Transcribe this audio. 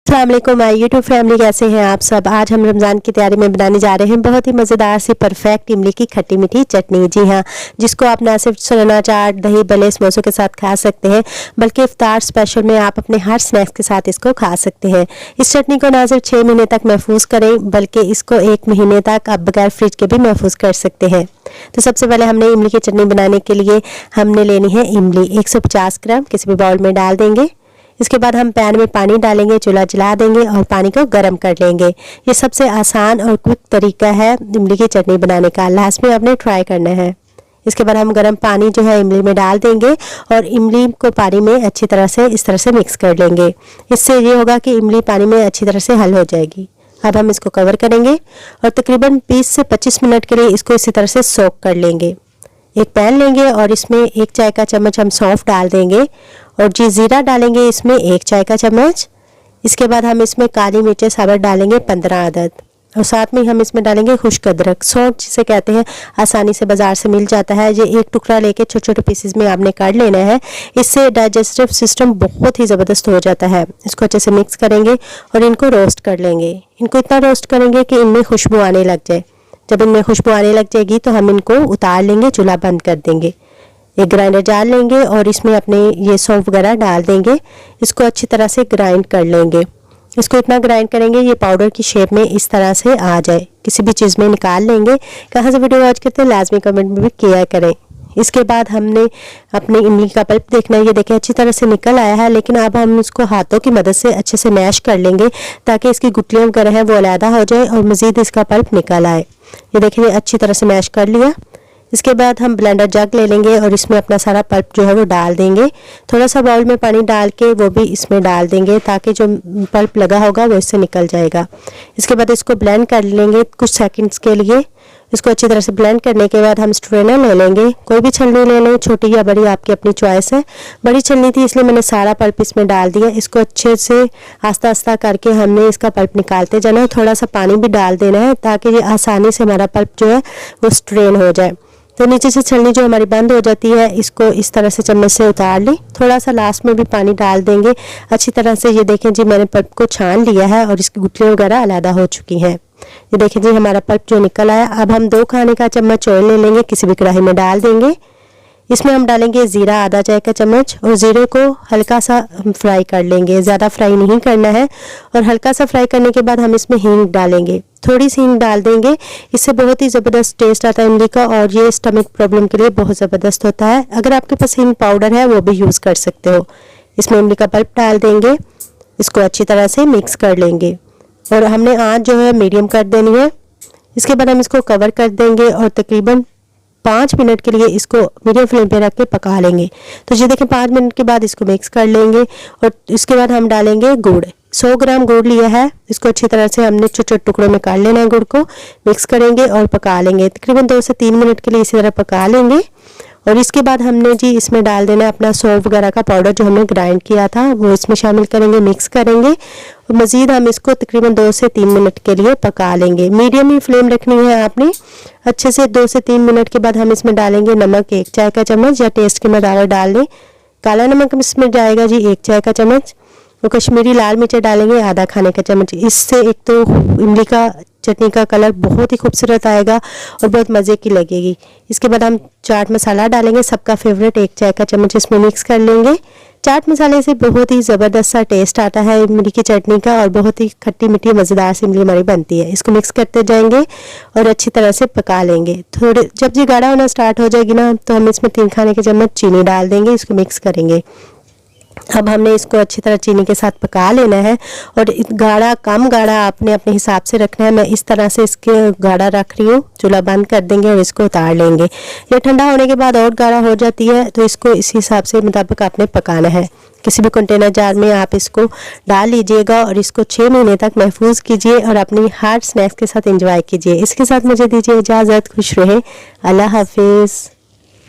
अस्सलाम वालेकुम my YouTube family, कैसे हैं आप सब। आज हम रमज़ान की तैयारी में बनाने जा रहे हैं बहुत ही मज़ेदार सी परफेक्ट इमली की खट्टी मीठी चटनी। जी हाँ, जिसको आप ना सिर्फ सलाना चाट, दही भल्ले, समोसों के साथ खा सकते हैं, बल्कि इफ्तार स्पेशल में आप अपने हर स्नैक्स के साथ इसको खा सकते हैं। इस चटनी को ना सिर्फ 6 महीने तक महफूज करें, बल्कि इसको 1 महीने तक आप बगैर फ्रिज के भी महफूज कर सकते हैं। तो सबसे पहले हमने इमली की चटनी बनाने के लिए हमने लेनी है इमली 150 ग्राम, किसी भी बाउल में डाल देंगे। इसके बाद हम पैन में पानी डालेंगे, चूल्हा जला देंगे और पानी को गर्म कर लेंगे। ये सबसे आसान और क्विक तरीका है इमली की चटनी बनाने का, लास्ट में आपने ट्राई करना है। इसके बाद हम गर्म पानी जो है इमली में डाल देंगे और इमली को पानी में अच्छी तरह से इस तरह से मिक्स कर लेंगे। इससे ये होगा कि इमली पानी में अच्छी तरह से हल हो जाएगी। अब हम इसको कवर करेंगे और तकरीबन 20 से 25 मिनट के लिए इसको इसी तरह से सोक कर लेंगे। एक पैन लेंगे और इसमें 1 चाय का चम्मच हम सौंफ डाल देंगे और जी ज़ीरा डालेंगे इसमें 1 चाय का चम्मच। इसके बाद हम इसमें काली मिर्चें साबुत डालेंगे 15 अदद और साथ में हम इसमें डालेंगे खुश्क अदरक। सौंफ जिसे कहते हैं, आसानी से बाज़ार से मिल जाता है। ये एक टुकड़ा लेके छोटे छोटे पीसेस में आपने काट लेना है। इससे डाइजेस्टिव सिस्टम बहुत ही ज़बरदस्त हो जाता है। इसको अच्छे से मिक्स करेंगे और इनको रोस्ट कर लेंगे। इनको इतना रोस्ट करेंगे कि इनमें खुशबू आने लग जाए। जब इनमें खुशबू आने लग जाएगी तो हम इनको उतार लेंगे, चूल्हा बंद कर देंगे। एक ग्राइंडर जार लेंगे और इसमें अपने ये सौंफ वगैरह डाल देंगे। इसको अच्छी तरह से ग्राइंड कर लेंगे। इसको इतना ग्राइंड करेंगे ये पाउडर की शेप में इस तरह से आ जाए। किसी भी चीज़ में निकाल लेंगे। कहाँ से वीडियो वॉच करते हैं लाजमी कमेंट में भी किया करें। इसके बाद हमने अपने इमली का पल्प देखना है। ये देखें अच्छी तरह से निकल आया है, लेकिन अब हम इसको हाथों की मदद से अच्छे से मैश कर लेंगे ताकि इसकी गुठलियाँ वगैरह हैं वो अलहदा हो जाए और मज़ीद इसका पल्प निकल आए। ये देखिए अच्छी तरह से मैश कर लिया। इसके बाद हम ब्लेंडर जग ले लेंगे और इसमें अपना सारा पल्प जो है वो डाल देंगे। थोड़ा सा बाउल में पानी डाल के वो भी इसमें डाल देंगे ताकि जो पल्प लगा होगा वो इससे निकल जाएगा। इसके बाद इसको ब्लेंड कर लेंगे कुछ सेकंड्स के लिए। इसको अच्छी तरह से ब्लेंड करने के बाद हम स्ट्रेनर ले लेंगे। कोई भी छलनी ले लें, छोटी या बड़ी आपकी अपनी चॉइस है। बड़ी छलनी थी इसलिए मैंने सारा पल्प इसमें डाल दिया। इसको अच्छे से आस्ता आस्ता करके हमने इसका पल्प निकालते जाना है। थोड़ा सा पानी भी डाल देना है ताकि ये आसानी से हमारा पल्प जो है वो स्ट्रेन हो जाए। तो नीचे से छलनी जो हमारी बंद हो जाती है, इसको इस तरह से चम्मच से उतार ली। थोड़ा सा लास्ट में भी पानी डाल देंगे अच्छी तरह से। ये देखें जी मैंने पल्प को छान लिया है और इसकी गुठलियाँ वगैरह अलहदा हो चुकी हैं। ये देखें जी हमारा पल्प जो निकल आया। अब हम 2 खाने का चम्मच ऑयल ले लेंगे, किसी भी कढ़ाई में डाल देंगे। इसमें हम डालेंगे ज़ीरा आधा चाय का चम्मच और ज़ीरे को हल्का सा फ्राई कर लेंगे, ज़्यादा फ्राई नहीं करना है। और हल्का सा फ्राई करने के बाद हम इसमें हींग डालेंगे, थोड़ी सी हींग डाल देंगे। इससे बहुत ही ज़बरदस्त टेस्ट आता है इमली का और ये स्टमक प्रॉब्लम के लिए बहुत ज़बरदस्त होता है। अगर आपके पास हींग पाउडर है वो भी यूज़ कर सकते हो। इसमें इमली का पल्प डाल देंगे, इसको अच्छी तरह से मिक्स कर लेंगे और हमने आँच जो है मीडियम कर देनी है। इसके बाद हम इसको कवर कर देंगे और तकरीबन 5 मिनट के लिए इसको मीडियम फ्लेम पे रख के पका लेंगे। तो ये देखें 5 मिनट के बाद इसको मिक्स कर लेंगे और इसके बाद हम डालेंगे गुड़। 100 ग्राम गुड़ लिया है, इसको अच्छी तरह से हमने छोटे छोटे टुकड़ों में काट लेना है। गुड़ को मिक्स करेंगे और पका लेंगे। तकरीबन 2 से 3 मिनट के लिए इसी तरह पका लेंगे और इसके बाद हमने जी इसमें डाल देना है अपना सौंफ वगैरह का पाउडर जो हमने ग्राइंड किया था, वो इसमें शामिल करेंगे, मिक्स करेंगे और मज़ीद हम इसको तकरीबन 2 से 3 मिनट के लिए पका लेंगे। मीडियम ही फ्लेम रखनी है आपने अच्छे से। 2 से 3 मिनट के बाद हम इसमें डालेंगे नमक 1 चाय का चम्मच या टेस्ट के मुताबिक डाल लें। काला नमक इसमें जाएगा जी 1 चाय का चम्मच और कश्मीरी लाल मिर्च डालेंगे आधा खाने का चम्मच। इससे एक तो इमली का चटनी का कलर बहुत ही खूबसूरत आएगा और बहुत मज़े की लगेगी। इसके बाद हम चाट मसाला डालेंगे, सबका फेवरेट 1 चाय का चम्मच इसमें मिक्स कर लेंगे। चाट मसाले से बहुत ही ज़बरदस्त सा टेस्ट आता है इमली की चटनी का और बहुत ही खट्टी मीठी मज़ेदार सी इमली हमारी बनती है। इसको मिक्स करते जाएंगे और अच्छी तरह से पका लेंगे। थोड़े जब ये गाढ़ा होना स्टार्ट हो जाएगी ना तो हम इसमें 3 खाने के चम्मच चीनी डाल देंगे, इसको मिक्स करेंगे। अब हमने इसको अच्छी तरह चीनी के साथ पका लेना है और गाढ़ा कम गाढ़ा आपने अपने हिसाब से रखना है। मैं इस तरह से इसके गाढ़ा रख रही हूँ। चूल्हा बंद कर देंगे और इसको उतार लेंगे। ये ठंडा होने के बाद और गाढ़ा हो जाती है तो इसको इस हिसाब से मुताबिक आपने पकाना है। किसी भी कंटेनर जार में आप इसको डाल लीजिएगा और इसको 6 महीने तक महफूज कीजिए और अपनी हर स्नैक्स के साथ एंजॉय कीजिए। इसके साथ मुझे दीजिए इजाज़त। खुश रहें। अल्लाह हाफिज़।